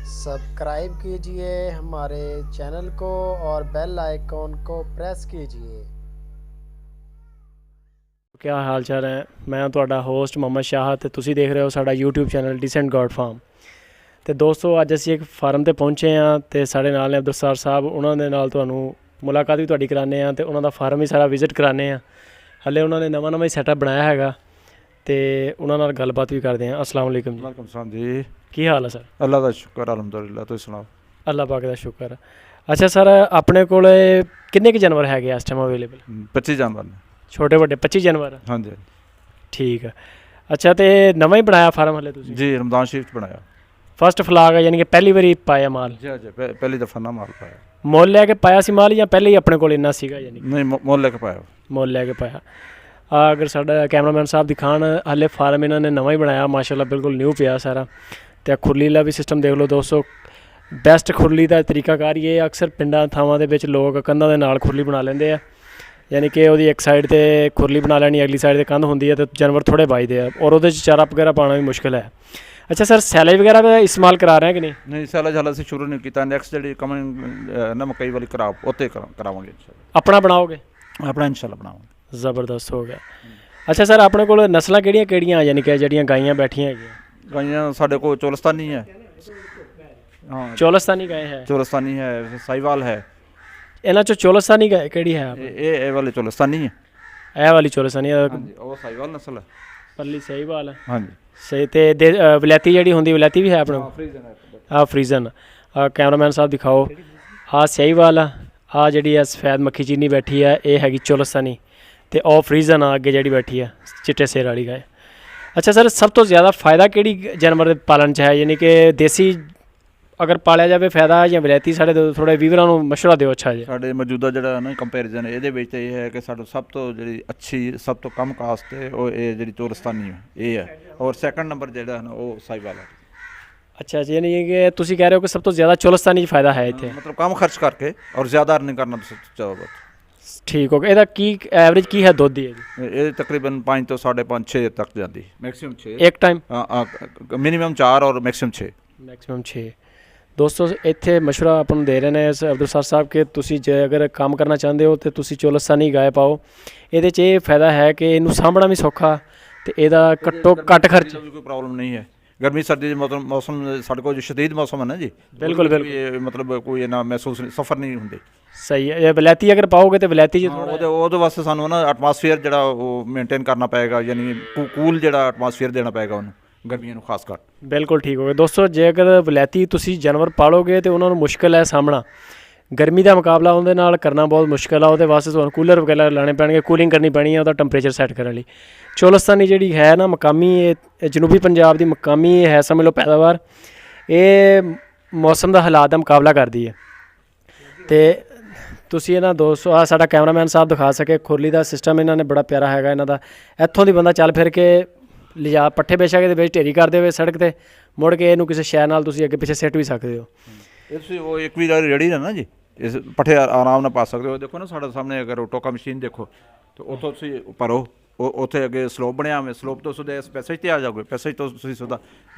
Subscribe कीजिए हमारे channel को और बेल आइकॉन को प्रेस कीजिए। क्या हाल चाल है। मैं ਤੁਹਾਡਾ ਹੋਸਟ ਮੁਹੰਮਦ ਸ਼ਾਹ ਤੇ ਤੁਸੀਂ ਦੇਖ ਰਹੇ ਹੋ ਸਾਡਾ YouTube channel Decent God Farm. ਤੇ ਦੋਸਤੋ ਅੱਜ ਅਸੀਂ ਇੱਕ ਫਾਰਮ ਤੇ ਪਹੁੰਚੇ ਹਾਂ ਤੇ ਸਾਡੇ ਨਾਲ ਨੇ ਅਬਦੁਲਸਰ ਸਾਹਿਬ। ਉਹਨਾਂ ਦੇ ਨਾਲ ਤੁਹਾਨੂੰ ਮੁਲਾਕਾਤ ਵੀ ਤੁਹਾਡੀ ਕਰਾਉਂਦੇ ਹਾਂ ਤੇ ਉਹਨਾਂ ਦਾ ਫਾਰਮ ਵੀ ਸਾਰਾ ਵਿਜ਼ਿਟ ਕਰਾਉਂਦੇ ਹਾਂ। ਹਲੇ ਉਹਨਾਂ ਨੇ ਨਵਾਂ ਹੀ ਸੈਟਅਪ ਬਣਾਇਆ ਹੈਗਾ ਤੇ ਉਹਨਾਂ ਨਾਲ ਗੱਲਬਾਤ ਵੀ ਕਰਦੇ ਹਾਂ। ਅਸਲਾਮ ਵਾਲੇਕੁਮ ਜੀ। ਵਾਲੇਕੁਮ ਸਲਾਮ ਜੀ। ਕੀ ਹਾਲ ਹੈ ਸਰ? ਅੱਲਾ ਦਾ ਸ਼ੁਕਰ ਅਲਹਮਦੁਲਿਲਾ। ਤੁਸੀਂ ਸੁਣਾਓ? ਅੱਲਾ ਪਾਕ ਦਾ ਸ਼ੁਕਰ। ਅੱਛਾ ਸਰ, ਆਪਣੇ ਕੋਲ ਕਿੰਨੇ ਕੁ ਜਾਨਵਰ ਹੈਗੇ ਇਸ ਟਾਈਮ ਅਵੇਲੇਬਲ? 25 ਜਾਨਵਰ ਨੇ। ਛੋਟੇ ਵੱਡੇ 25 ਜਾਨਵਰ? ਹਾਂਜੀ ਠੀਕ ਹੈ। ਅੱਛਾ, ਤੇ ਨਵਾਂ ਹੀ ਬਣਾਇਆ ਫਾਰਮ ਹਲੇ ਤੁਸੀਂ? ਜੀ ਰਮਦਾਨ ਸ਼ਰੀਫ 'ਚ ਬਣਾਇਆ। ਫਸਟ ਫਲਾਗ ਹੈ, ਯਾਨੀ ਕਿ ਪਹਿਲੀ ਵਾਰੀ ਪਾਇਆ ਮਾਲ? ਜੀ ਜੀ ਪਹਿਲੀ ਦਫਾ ਨਾ ਮਾਲ ਪਾਇਆ। ਮੁੱਲ ਲੈ ਕੇ ਪਾਇਆ ਸੀ ਮਾਲ ਜਾਂ ਪਹਿਲੇ ਹੀ ਆਪਣੇ ਕੋਲ ਇੰਨਾ ਸੀਗਾ? ਯਾਨੀ ਨਹੀਂ ਮੁੱਲ ਲੈ ਕੇ ਪਾਇਆ। ਮੁੱਲ ਲੈ ਕੇ ਪਾਇਆ। ਅਗਰ ਸਾਡਾ ਕੈਮਰਾਮੈਨ ਸਾਹਿਬ ਦਿਖਾਣ, ਹਲੇ ਫਾਰਮ ਇਹਨਾਂ ਨੇ ਨਵਾਂ ਹੀ ਬਣਾਇਆ ਮਾਸ਼ਾਅੱਲਾ, ਬਿਲਕੁਲ ਨਿਊ ਪਿਆ ਸਾਰਾ। ਅਤੇ ਖੁਰਲੀ ਦਾ ਵੀ ਸਿਸਟਮ ਦੇਖ ਲਓ ਦੋਸਤੋ। ਬੈਸਟ ਖੁਰਲੀ ਦਾ ਤਰੀਕਾਕਾਰ ਹੀ ਇਹ ਅਕਸਰ ਪਿੰਡਾਂ ਥਾਵਾਂ ਦੇ ਵਿੱਚ ਲੋਕ ਕੰਧਾਂ ਦੇ ਨਾਲ ਖੁਰਲੀ ਬਣਾ ਲੈਂਦੇ ਆ, ਯਾਨੀ ਕਿ ਉਹਦੀ ਇੱਕ ਸਾਈਡ 'ਤੇ ਖੁਰਲੀ ਬਣਾ ਲੈਣੀ, ਅਗਲੀ ਸਾਈਡ 'ਤੇ ਕੰਧ ਹੁੰਦੀ ਹੈ ਅਤੇ ਜਾਨਵਰ ਥੋੜ੍ਹੇ ਵੱਜਦੇ ਆ ਔਰ ਉਹਦੇ 'ਚ ਚਾਰਾ ਵਗੈਰਾ ਪਾਉਣਾ ਵੀ ਮੁਸ਼ਕਿਲ ਹੈ। ਅੱਛਾ ਸਰ, ਸੈਲੇਜ ਵਗੈਰਾ ਦਾ ਇਸਤੇਮਾਲ ਕਰਾ ਰਹੇ ਕਿ ਨਹੀਂ? ਨਹੀਂ ਸੈਲੇਜ ਹਾਲੇ ਅਸੀਂ ਸ਼ੁਰੂ ਨਹੀਂ ਕੀਤਾ। ਨੈਕਸਟ ਜਿਹੜੀ ਕਮਿੰਗ ਨਾ ਮਕਈ ਵਾਲੀ ਉੱਥੇ ਕਰਾਵਾਂਗੇ ਆਪਣਾ ਬਣਾਓਗੇ? ਆਪਣਾ ਇਨਸ਼ਾਅੱਲਾ ਬਣਾਵਾਂਗੇ। ਜ਼ਬਰਦਸਤ ਹੋ ਗਿਆ। ਅੱਛਾ ਸਰ, ਆਪਣੇ ਕੋਲ ਨਸਲਾਂ ਕਿਹੜੀਆਂ ਕਿਹੜੀਆਂ ਯਾਨੀ ਕਿ ਜਿਹੜੀਆਂ ਗਾਈਆਂ ਬੈਠੀਆਂ ਹੈਗੀਆਂ? ਗਾਈਆਂ ਸਾਡੇ ਕੋਲ ਚੋਲਸਤਾਨੀ ਹੈ। ਹਾਂ, ਚੋਲਸਤਾਨੀ ਗਾਏ ਹੈ? ਚੋਲਸਤਾਨੀ ਹੈ, ਸਾਈਵਾਲ ਹੈ। ਇਹਨਾਂ 'ਚੋਂ ਚੋਲਸਤਾਨੀ ਗਾਏ ਕਿਹੜੀ ਹੈ? ਇਹ ਵਾਲੀ ਚੋਲਸਤਾਨੀ ਹੈ। ਇਹ ਵਾਲੀ ਚੋਲਸਤਾਨੀ? ਉਹ ਸਾਈਵਾਲ ਨਸਲ ਹੈ। ਪਰਲੀ ਸਾਈਵਾਲ ਹੈ। ਹਾਂਜੀ ਸਹੀ। ਅਤੇ ਵਲੈਤੀ ਜਿਹੜੀ ਹੁੰਦੀ ਵਲੈਤੀ ਵੀ ਹੈ ਆਪਣੇ ਕੋਲ? ਆਹ ਫਰੀਜ਼ਨ। ਕੈਮਰਾਮੈਨ ਸਾਹਿਬ ਦਿਖਾਓ। ਆਹ ਸਾਈਵਾਲ ਆ, ਆਹ ਜਿਹੜੀ ਆ ਸਫੈਦ ਮੱਖੀ ਚੀਨੀ ਬੈਠੀ ਆ ਇਹ ਹੈਗੀ ਚੋਲਸਤਾਨੀ, ਅਤੇ ਉਹ ਫਰੀਜ਼ਨ ਆ ਅੱਗੇ ਜਿਹੜੀ ਬੈਠੀ ਆ ਚਿੱਟੇ ਸਿਰ ਵਾਲੀ ਗਾਏ। ਅੱਛਾ ਸਰ, ਸਭ ਤੋਂ ਜ਼ਿਆਦਾ ਫਾਇਦਾ ਕਿਹੜੀ ਜਾਨਵਰ ਦੇ ਪਾਲਣ 'ਚ ਹੈ? ਯਾਨੀ ਕਿ ਦੇਸੀ ਅਗਰ ਪਾਲਿਆ ਜਾਵੇ ਫਾਇਦਾ ਜਾਂ ਵਲੈਤੀ? ਸਾਡੇ ਥੋੜ੍ਹੇ ਵੀਵਰਾਂ ਨੂੰ ਮਸ਼ਵਰਾ ਦਿਓ। ਅੱਛਾ ਜੀ, ਸਾਡੇ ਮੌਜੂਦਾ ਜਿਹੜਾ ਨਾ ਕੰਪੈਰੀਜ਼ਨ ਇਹਦੇ ਵਿੱਚ ਇਹ ਹੈ ਕਿ ਸਾਡਾ ਸਭ ਤੋਂ ਜਿਹੜੀ ਅੱਛੀ, ਸਭ ਤੋਂ ਕਮ ਕਾਸਟ ਹੈ ਉਹ ਇਹ ਜਿਹੜੀ ਚੋਲਸਤਾਨੀ ਹੈ ਇਹ ਹੈ, ਔਰ ਸੈਕੰਡ ਨੰਬਰ ਜਿਹੜਾ ਹੈ ਨਾ ਉਹ ਸਾਈਵਾਲ ਹੈ। ਅੱਛਾ ਜੀ, ਯਾਨੀ ਕਿ ਤੁਸੀਂ ਕਹਿ ਰਹੇ ਹੋ ਕਿ ਸਭ ਤੋਂ ਜ਼ਿਆਦਾ ਚੋਲਸਤਾਨੀ 'ਚ ਫਾਇਦਾ ਹੈ ਇੱਥੇ? ਮਤਲਬ ਕਮ ਖਰਚ ਕਰਕੇ ਔਰ ਜ਼ਿਆਦਾ ਅਰਨਿੰਗ ਕਰਨਾ ਚਾਹੋ। ਠੀਕ ਹੋ ਗਿਆ। ਇਹਦਾ ਕੀ ਐਵਰੇਜ ਕੀ ਹੈ ਦੁੱਧ ਦੀ? ਇਹ ਤਕਰੀਬਨ 5 ਤੋਂ 5.5 6 ਤੱਕ ਜਾਂਦੀ। ਮੈਕਸਿਮਮ 6 ਇੱਕ ਟਾਈਮ? ਮਿਨੀਮਮ 4 ਔਰ ਮੈਕਸਿਮਮ 6। ਮੈਕਸਿਮਮ 6। ਦੋਸਤੋ ਇੱਥੇ ਮਸ਼ਵਰਾ ਆਪਾਂ ਨੂੰ ਦੇ ਰਹੇ ਨੇ ਅਬਦੁਲਸਰ ਸਾਹਿਬ ਕਿ ਤੁਸੀਂ ਜੇ ਅਗਰ ਕੰਮ ਕਰਨਾ ਚਾਹੁੰਦੇ ਹੋ ਤਾਂ ਤੁਸੀਂ ਚੋਲਸਤਾਨੀ ਗਾਏ ਪਾਓ। ਇਹਦੇ 'ਚ ਇਹ ਫਾਇਦਾ ਹੈ ਕਿ ਇਹਨੂੰ ਸਾਂਭਣਾ ਵੀ ਸੌਖਾ ਅਤੇ ਇਹਦਾ ਘੱਟੋ ਘੱਟ ਖਰਚ। ਕੋਈ ਪ੍ਰੋਬਲਮ ਨਹੀਂ ਹੈ। ਗਰਮੀ ਸਰਦੀ ਦੇ ਮੌਸਮ ਸਾਡੇ ਕੋਲ ਜੋ ਸ਼ਦੀਦ ਮੌਸਮ ਹੈ ਨਾ ਜੀ, ਬਿਲਕੁਲ ਬਿਲਕੁਲ, ਮਤਲਬ ਕੋਈ ਇੰਨਾ ਮਹਿਸੂਸ ਸਫਰ ਨਹੀਂ ਹੁੰਦੇ। ਸਹੀ ਹੈ। ਵਲੈਤੀ ਅਗਰ ਪਾਓਗੇ ਤਾਂ ਵਲੈਤੀ 'ਚ ਉਹਦੇ ਵਾਸਤੇ ਸਾਨੂੰ ਨਾ ਐਟਮੋਸਫੀਅਰ ਜਿਹੜਾ ਉਹ ਮੇਨਟੇਨ ਕਰਨਾ ਪਏਗਾ, ਯਾਨੀ ਕੂਲ ਜਿਹੜਾ ਐਟਮੋਸਫੀਅਰ ਦੇਣਾ ਪਏਗਾ ਉਹਨੂੰ ਗਰਮੀਆਂ ਨੂੰ ਖਾਸ ਕਰ। ਬਿਲਕੁਲ ਠੀਕ ਹੋ ਗਿਆ ਦੋਸਤੋ। ਜੇ ਅਗਰ ਵਲੈਤੀ ਤੁਸੀਂ ਜਾਨਵਰ ਪਾਲੋਗੇ ਤਾਂ ਉਹਨਾਂ ਨੂੰ ਮੁਸ਼ਕਿਲ ਹੈ ਸਾਹਮਣਾ, ਗਰਮੀ ਦਾ ਮੁਕਾਬਲਾ ਉਹਦੇ ਨਾਲ ਕਰਨਾ ਬਹੁਤ ਮੁਸ਼ਕਿਲ ਆ। ਉਹਦੇ ਵਾਸਤੇ ਤੁਹਾਨੂੰ ਕੂਲਰ ਵਗੈਰਾ ਲਾਉਣੇ ਪੈਣਗੇ, ਕੂਲਿੰਗ ਕਰਨੀ ਪੈਣੀ ਹੈ ਉਹਦਾ ਟੈਂਪਰੇਚਰ ਸੈੱਟ ਕਰਨ ਲਈ। ਚੋਲਸਤਾਨੀ ਜਿਹੜੀ ਹੈ ਨਾ ਮਕਾਮੀ, ਇਹ ਜਨੂਬੀ ਪੰਜਾਬ ਦੀ ਮਕਾਮੀ ਹੈ, ਸਮਝ ਲਓ ਪੈਦਾਵਾਰ, ਇਹ ਮੌਸਮ ਦਾ ਹਾਲਾਤ ਦਾ ਮੁਕਾਬਲਾ ਕਰਦੀ ਹੈ। ਅਤੇ ਤੁਸੀਂ ਇਹਨਾਂ ਦੋਸਤੋ ਆਹ ਸਾਡਾ ਕੈਮਰਾਮੈਨ ਸਾਹਿਬ ਦਿਖਾ ਸਕੇ ਖੁਰਲੀ ਦਾ ਸਿਸਟਮ ਇਹਨਾਂ ਨੇ ਬੜਾ ਪਿਆਰਾ ਹੈਗਾ ਇਹਨਾਂ ਦਾ। ਇੱਥੋਂ ਦੀ ਬੰਦਾ ਚੱਲ ਫਿਰ ਕੇ ਲਿਜਾ ਪੱਠੇ ਬੇਸ਼ੱਕ ਦੇ ਵਿੱਚ ਢੇਰੀ ਕਰਦੇ ਹੋਏ ਸੜਕ 'ਤੇ ਮੁੜ ਕੇ ਇਹਨੂੰ ਕਿਸੇ ਸ਼ੈ ਨਾਲ ਤੁਸੀਂ ਅੱਗੇ ਪਿੱਛੇ ਸਿੱਟ ਵੀ ਸਕਦੇ ਹੋ। ਇਹ ਤੁਸੀਂ ਉਹ ਇੱਕ ਵੀ ਰੇੜੀ ਨਾ ਜੀ, ਇਸ ਪੱਠੇ ਆਰਾਮ ਨਾਲ ਪਾ ਸਕਦੇ ਹੋ। ਦੇਖੋ ਨਾ ਸਾਡੇ ਸਾਹਮਣੇ ਅਗਰ ਟੋਕਾ ਮਸ਼ੀਨ ਦੇਖੋ ਤਾਂ ਉੱਥੋਂ ਤੁਸੀਂ ਭਰੋ, ਉੱਥੇ ਅੱਗੇ ਸਲੋਪ ਬਣਿਆ ਹੋਵੇ, ਸਲੋਪ ਤੋਂ ਸਿੱਧਾ ਇਸ ਪੈਸੇਜ 'ਤੇ ਆ ਜਾਓਗੇ, ਪੈਸੇਜ ਤੋਂ ਤੁਸੀਂ ਸਿੱਧਾ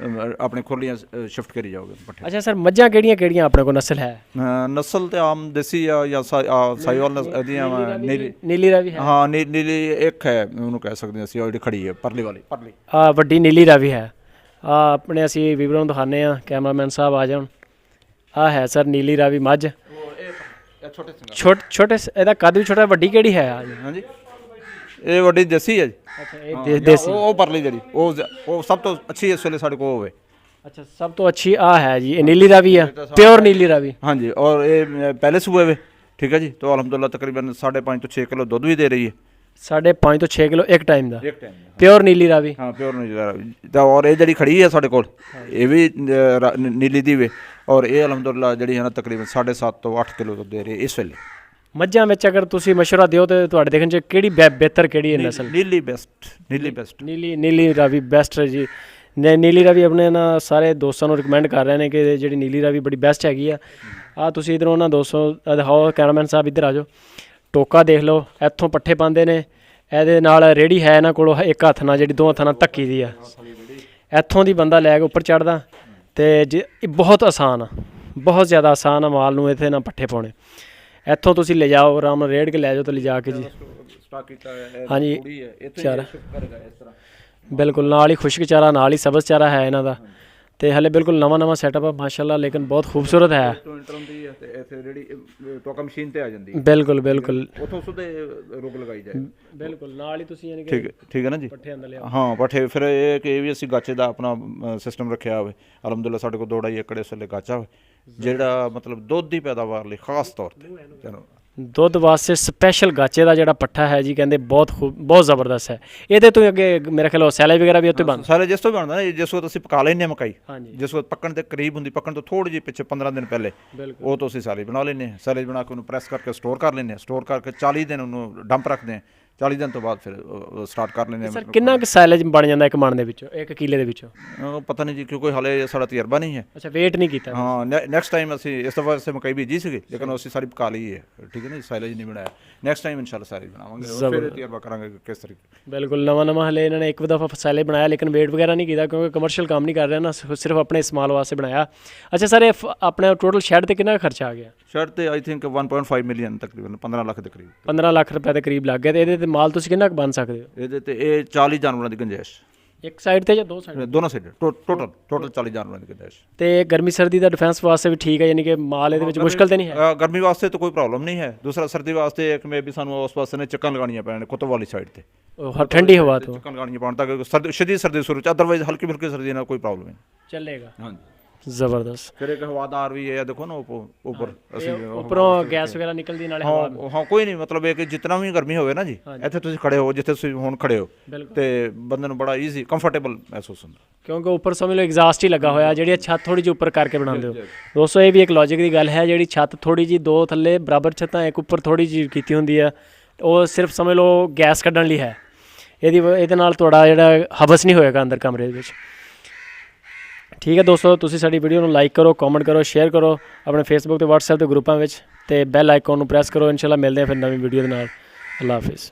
ਆਪਣੇ ਖੁਰਲੀਆਂ ਸ਼ਿਫਟ ਕਰੀ ਜਾਓਗੇ ਪੱਠੇ। ਅੱਛਾ ਸਰ, ਮੱਝਾਂ ਕਿਹੜੀਆਂ ਕਿਹੜੀਆਂ ਆਪਣੇ ਕੋਲ ਨਸਲ ਹੈ? ਨਸਲ ਤੇ ਆਮ ਦੇਸੀ ਆ ਜਾਂ ਸਾਈਵਾਲ ਦੀਆਂ ਨੀਲੀ ਰਾਵੀ ਹੈ? ਹਾਂ ਨੀਲੀ ਇੱਕ ਹੈ, ਉਹਨੂੰ ਕਹਿ ਸਕਦੇ ਹਾਂ ਅਸੀਂ, ਉਹ ਜਿਹੜੀ ਖੜੀ ਹੈ ਪਰਲੀ ਵਾਲੀ। ਵੱਡੀ ਨੀਲੀ ਰਾਵੀ ਹੈ। ਆਪਣੇ ਅਸੀਂ ਵੀਵਰਾਂ ਨੂੰ ਦਿਖਾਉਂਦੇ ਹਾਂ, ਕੈਮਰਾਮੈਨ ਸਾਹਿਬ ਆ ਜਾਣ। ਆਹ ਹੈ ਸਰ ਨੀਲੀ ਰਾਵੀ ਮੱਝ। ਛੋਟੇ ਇਹਦਾ ਕੱਦ ਵੀ ਛੋਟਾ। ਵੱਡੀ ਕਿਹੜੀ ਹੈ? ਹਾਂਜੀ ਇਹ ਵੱਡੀ ਦੇਸੀ ਹੈ ਜੀ। ਅੱਛਾ, ਇਹ ਦੇਸੀ। ਉਹ ਪਰਲੀ ਜਿਹੜੀ ਉਹ ਸਭ ਤੋਂ ਅੱਛੀ ਇਸ ਵੇਲੇ ਸਾਡੇ ਕੋਲ ਹੋਵੇ। ਅੱਛਾ, ਸਭ ਤੋਂ ਅੱਛੀ ਆਹ ਹੈ ਜੀ, ਇਹ ਨੀਲੀ ਰਾਵੀ ਆ, ਪਿਓਰ ਨੀਲੀ ਰਾਵੀ। ਹਾਂਜੀ, ਔਰ ਇਹ ਪਹਿਲੇ ਸੂਏ ਵੇ, ਠੀਕ ਹੈ ਜੀ। ਤਾਂ ਅਲਹਮਦੁਲਿਲਾ ਤਕਰੀਬਨ 5.5 ਤੋਂ 6 ਕਿਲੋ ਦੁੱਧ ਵੀ ਦੇ ਰਹੀ ਹੈ। 5.5 ਤੋਂ 6 ਕਿਲੋ ਇੱਕ ਟਾਈਮ ਦਾ? ਪਿਓਰ ਨੀਲੀ ਰਾਵੀ। ਹਾਂ ਪਿਓਰ ਨੀਲੀ ਰਾਵੀ। ਤਾਂ ਔਰ ਇਹ ਜਿਹੜੀ ਖੜੀ ਹੈ ਸਾਡੇ ਕੋਲ ਇਹ ਵੀ ਨੀਲੀ ਦੀ ਵੇ, ਔਰ ਇਹ ਅਲਹਮਦੁਲਿਲਾ ਜਿਹੜੀ ਹੈ ਨਾ ਤਕਰੀਬਨ 7.5 ਤੋਂ 8 ਕਿਲੋ ਦੁੱਧ ਦੇ ਰਹੀ ਇਸ ਵੇਲੇ। ਮੱਝਾਂ ਵਿੱਚ ਅਗਰ ਤੁਸੀਂ ਮਸ਼ਵਰਾ ਦਿਓ ਤਾਂ ਤੁਹਾਡੇ ਦੇਖਣ 'ਚ ਕਿਹੜੀ ਬਿਹਤਰ ਕਿਹੜੀ ਹੈ ਨਸਲ? ਨੀਲੀ ਬੈਸਟ। ਨੀਲੀ ਰਾਵੀ ਬੈਸਟ ਹੈ ਜੀ। ਨੀਲੀ ਰਾਵੀ ਆਪਣੇ ਨਾ ਸਾਰੇ ਦੋਸਤਾਂ ਨੂੰ ਰਿਕਮੈਂਡ ਕਰ ਰਹੇ ਨੇ ਕਿ ਜਿਹੜੀ ਨੀਲੀ ਰਾਵੀ ਬੜੀ ਬੈਸਟ ਹੈਗੀ ਆ। ਆਹ ਤੁਸੀਂ ਇੱਧਰੋਂ ਉਹਨਾਂ ਦੋਸਤੋ ਦਿਖਾਓ, ਕੈਮਰਾਮੈਨ ਸਾਹਿਬ ਇੱਧਰ ਆ ਜਾਓ। ਟੋਕਾ ਦੇਖ ਲਓ, ਇੱਥੋਂ ਪੱਠੇ ਪਾਉਂਦੇ ਨੇ, ਇਹਦੇ ਨਾਲ ਰੇਹੜੀ ਹੈ ਇਹਨਾਂ ਕੋਲੋਂ ਇੱਕ ਹੱਥ ਨਾਲ, ਜਿਹੜੀ ਦੋ ਹੱਥਾਂ ਨਾਲ ਧੱਕੀ ਦੀ ਆ। ਇੱਥੋਂ ਦੀ ਬੰਦਾ ਲੈ ਕੇ ਉੱਪਰ ਚੜ੍ਹਦਾ ਤੇ ਇਹ ਬਹੁਤ ਆਸਾਨ ਆ, ਬਹੁਤ ਜ਼ਿਆਦਾ ਆਸਾਨ ਆ ਮਾਲ ਨੂੰ ਇੱਥੇ ਨਾ ਪੱਠੇ ਪਾਉਣੇ। ਇੱਥੋਂ ਤੁਸੀਂ ਲੈ ਜਾਓ ਆਰਾਮ ਨਾਲ ਰੇੜ ਕੇ ਲੈ ਜਾਓ ਤੇ ਲਿਜਾ ਕੇ ਜੀ ਹਾਂਜੀ ਚਾਰਾ ਬਿਲਕੁਲ ਨਾਲ ਹੀ ਖੁਸ਼ਕ ਚਾਰਾ ਨਾਲ ਹੀ ਸਬਜ਼ ਚਾਰਾ ਹੈ ਇਹਨਾਂ ਦਾ ਤੇ ਹਲੇ ਬਿਲਕੁਲ ਨਵਾਂ ਸੈਟਅਪ ਆ ਮਾਸ਼ਾਅੱਲਾ ਲੇਕਿਨ ਬਹੁਤ ਖੂਬਸੂਰਤ ਹੈ। ਮਸ਼ੀਨ ਤੇ ਆ ਜਾਂਦੀ ਬਿਲਕੁਲ ਉਥੋਂ ਸੁਦੇ ਰੁਕ ਲਗਾਈ ਜਾਏ ਬਿਲਕੁਲ ਨਾਲ ਹੀ ਤੁਸੀਂ ਯਾਨੀ ਕਿ ਠੀਕ ਹੈ ਨਾ ਜੀ ਪੱਠੇ ਅੰਦਰ ਲਿਆਓ। ਹਾਂ ਪੱਠੇ ਫਿਰ ਇਹ ਕਿ ਇਹ ਵੀ ਅਸੀਂ ਗਾਚੇ ਦਾ ਆਪਣਾ ਸਿਸਟਮ ਰੱਖਿਆ ਹੋਵੇ ਅਲਹਮਦੁਲਿਲਾ ਸਾਡੇ ਕੋਲ 2.5 ਏਕੜ ਇਸ ਵੇਲੇ ਗਾਚਾ ਹੋਵੇ ਜਿਹੜਾ ਮਤਲਬ ਦੁੱਧ ਦੀ ਪੈਦਾਵਾਰ ਲਈ ਖਾਸ ਤੌਰ ਤੇ ਦੁੱਧ ਵਾਸਤੇ ਸਪੈਸ਼ਲ ਗਾਚੇ ਦਾ ਜਿਹੜਾ ਪੱਠਾ ਹੈ ਜੀ ਕਹਿੰਦੇ ਬਹੁਤ ਜ਼ਬਰਦਸਤ ਹੈ। ਇਹਦੇ ਤੋਂ ਅੱਗੇ ਮੇਰੇ ਖਿਆਲ ਸੈਲੇ ਵਗੈਰਾ ਵੀ ਉੱਤੇ ਬਣਦਾ ਸਾਰੇ ਜਿਸ ਤੋਂ ਬਣਦਾ ਨਾ ਜਿਸ ਵਕਤ ਅਸੀਂ ਪਕਾ ਲੈਂਦੇ ਹਾਂ ਮਕਾਈ ਜਿਸ ਵਕਤ ਪੱਕਣ ਦੇ ਕਰੀਬ ਹੁੰਦੀ ਪੱਕਣ ਤੋਂ ਥੋੜੀ ਜਿਹੀ ਪਿੱਛੇ 15 ਦਿਨ ਪਹਿਲੇ ਉਹ ਤੋਂ ਅਸੀਂ ਸਾਲੀ ਬਣਾ ਲੈਂਦੇ ਹਾਂ। ਸਾਲੀ ਬਣਾ ਕੇ ਉਹਨੂੰ ਪ੍ਰੈਸ ਕਰਕੇ ਸਟੋਰ ਕਰ ਲੈਂਦੇ ਹਾਂ। ਸਟੋਰ ਕਰਕੇ 40 ਦਿਨ ਉਹਨੂੰ ਡੰਪ ਰੱਖਦੇ ਹਾਂ। 40 ਦਿਨ ਤੋਂ ਬਾਅਦ ਫਿਰ ਸਟਾਰਟ ਕਰ ਲੈਂਦੇ ਸਰ ਕਿੰਨਾ ਕੁ ਸਾਈਲੇਜ ਬਣ ਜਾਂਦਾ ਇੱਕ ਮਣ ਦੇ ਵਿੱਚੋਂ 1 ਕਿੱਲੇ ਦੇ ਵਿੱਚੋਂ? ਪਤਾ ਨਹੀਂ ਜੀ ਕਿਉਂਕਿ ਹਾਲੇ ਸਾਡਾ ਤਜਰਬਾ ਨਹੀਂ ਹੈ। ਅੱਛਾ ਵੇਟ ਨਹੀਂ ਕੀਤਾ? ਹਾਂ ਨੈਕਸਟ ਟਾਈਮ ਅਸੀਂ ਇਸ ਦਫਾ ਅਸੀਂ ਮਕਾਈ ਬੀਜੀ ਸੀਗੀ ਲੇਕਿਨ ਅਸੀਂ ਸਾਰੀ ਪਕਾ ਲਈ ਹੈ ਠੀਕ ਹੈ ਨਾ ਸਾਈਲੇਜ ਨਹੀਂ ਬਣਾਇਆ। ਨੈਕਸਟ ਟਾਈਮ ਇਨਸ਼ਾਅੱਲਾ ਸਾਰੀ ਬਣਾਵਾਂਗੇ ਫਿਰ ਤਜਰਬਾ ਕਰਾਂਗੇ ਕਿਸ ਤਰੀਕੇ। ਬਿਲਕੁਲ ਨਵਾਂ ਹਲੇ ਇਹਨਾਂ ਨੇ ਇੱਕ ਦਫਾ ਸਾਈਲੇਜ ਬਣਾਇਆ ਲੇਕਿਨ ਵੇਟ ਵਗੈਰਾ ਨਹੀਂ ਕੀਤਾ ਕਿਉਂਕਿ ਕਮਰਸ਼ੀਅਲ ਕੰਮ ਨਹੀਂ ਕਰ ਰਿਹਾ ਨਾ ਸਿਰਫ ਆਪਣੇ ਇਸਤੇਮਾਲ ਵਾਸਤੇ ਬਣਾਇਆ। ਅੱਛਾ ਸਰ ਇਹ ਆਪਣੇ ਟੋਟਲ ਸ਼ੈੱਡ ਤੇ ਕਿੰਨਾ ਖਰਚਾ ਆ ਗਿਆ? ਸ਼ੈੱਡ ਤੇ ਆਈ ਥਿੰਕ 1.5 ਮਿਲੀਅਨ ਤਕਰੀਬਨ 15 ਲੱਖ ਦੇ ਕਰੀਬ 15 ਲੱਖ ਰੁਪਏ ਦੇ ਕਰੀਬ ਲੱਗ ਗਿਆ। ਤੇ ਇਹਦੇ ਤੇ ਮਾਲ ਤੁਸੀਂ ਕਿੰਨਾ ਕੁ ਬਣ ਸਕਦੇ ਹੋ? ਇਹਦੇ ਤੇ ਇਹ 40 ਜਾਨਵਰਾਂ ਦੀ ਗੁੰਜਾਇਸ਼ ਇੱਕ ਸਾਈਡ ਤੇ ਜਾਂ ਦੋ ਸਾਈਡ? ਦੋਨੋਂ ਸਾਈਡ ਟੋਟਲ 40 ਜਾਨਵਰਾਂ ਦੀ ਗੁੰਜਾਇਸ਼। ਤੇ ਗਰਮੀ ਸਰਦੀ ਦਾ ਡਿਫੈਂਸ ਵਾਸਤੇ ਵੀ ਠੀਕ ਹੈ ਯਾਨੀ ਕਿ ਮਾਲ ਇਹਦੇ ਵਿੱਚ ਮੁਸ਼ਕਲ ਤੇ ਨਹੀਂ ਹੈ? ਗਰਮੀ ਵਾਸਤੇ ਤਾਂ ਕੋਈ ਪ੍ਰੋਬਲਮ ਨਹੀਂ ਹੈ। ਦੂਸਰਾ ਸਰਦੀ ਵਾਸਤੇ ਇੱਕ ਮੇ ਵੀ ਸਾਨੂੰ ਉਸ ਪਾਸੇ ਨੇ ਚੱਕਾਂ ਲਗਾਉਣੀਆਂ ਪੈਣ ਕੁਤਬ ਵਾਲੀ ਸਾਈਡ ਤੇ ਠੰਡੀ ਹਵਾ ਤੋਂ ਚੱਕਾਂ ਲਗਾਉਣੀਆਂ ਪੈਣ ਤਾਂ ਕਿ ਸ਼ਦੀਦ ਸਰਦੀ ਸ਼ੁਰੂ ਚ ਅਦਰਵਾਈਜ਼ ਹਲਕੀ ਫੁਲਕੀ ਸਰਦੀ ਨਾਲ ਕੋਈ ਪ੍ਰੋਬਲਮ ਨਹੀਂ ਚੱਲੇਗਾ। ਹਾਂਜੀ ਜ਼ਬਰਦਸਤ। ਫਿਰ ਇੱਕ ਹਵਾਦਾਰ ਵੀ ਹੈ ਦੇਖੋ ਨਾ ਉੱਪਰ ਅਸੀਂ ਉੱਪਰੋਂ ਗੈਸ ਵਗੈਰਾ ਨਿਕਲਦੀ ਨਾਲੇ ਹਵਾ। ਹਾਂ ਕੋਈ ਨਹੀਂ ਮਤਲਬ ਇਹ ਕਿ ਜਿੰਨਾ ਵੀ ਗਰਮੀ ਹੋਵੇ ਨਾ ਜੀ ਇੱਥੇ ਤੁਸੀਂ ਖੜੇ ਹੋ ਜਿੱਥੇ ਤੁਸੀਂ ਹੁਣ ਖੜੇ ਹੋ ਤੇ ਬੰਦੇ ਨੂੰ ਬੜਾ ਈਜ਼ੀ ਕੰਫਰਟੇਬਲ ਮਹਿਸੂਸ ਹੁੰਦਾ ਕਿਉਂਕਿ ਉੱਪਰ ਸਮਝ ਲਓ ਐਗਜ਼ਾਸਟ ਹੀ ਲੱਗਾ ਹੋਇਆ ਜਿਹੜੀ ਛੱਤ ਥੋੜੀ ਜਿਹੀ ਉੱਪਰ ਕਰਕੇ ਬਣਾਉਂਦੇ ਹੋ। ਦੋਸਤੋ ਇਹ ਵੀ ਇੱਕ ਲੌਜਿਕ ਦੀ ਗੱਲ ਹੈ ਜਿਹੜੀ ਛੱਤ ਥੋੜੀ ਜਿਹੀ ਦੋ ਥੱਲੇ ਬਰਾਬਰ ਛੱਤਾਂ ਇੱਕ ਉੱਪਰ ਥੋੜੀ ਜਿਹੀ ਕੀਤੀ ਹੁੰਦੀ ਆ ਉਹ ਸਿਰਫ ਸਮਝ ਲਓ ਗੈਸ ਕੱਢਣ ਲਈ ਹੈ। ਇਹਦੇ ਨਾਲ ਤੁਹਾਡਾ ਜਿਹੜਾ ਹਵਸ ਨਹੀਂ ਹੋਏਗਾ ਅੰਦਰ ਕਮਰੇ ਦੇ ਵਿੱਚ। ਠੀਕ ਹੈ ਦੋਸਤੋ ਤੁਸੀਂ ਸਾਡੀ ਵੀਡੀਓ ਨੂੰ ਲਾਈਕ ਕਰੋ ਕਮੈਂਟ ਕਰੋ ਸ਼ੇਅਰ ਕਰੋ ਆਪਣੇ ਫੇਸਬੁੱਕ ਤੇ WhatsApp ਤੇ ਗਰੁੱਪਾਂ ਵਿੱਚ ਤੇ ਬੈਲ ਆਈਕਨ ਨੂੰ ਪ੍ਰੈਸ ਕਰੋ। ਇਨਸ਼ਾਅੱਲਾ ਮਿਲਦੇ ਹਾਂ ਫਿਰ ਨਵੀਂ ਵੀਡੀਓ ਦੇ ਨਾਲ। ਅੱਲਾ ਹਾਫਿਜ਼।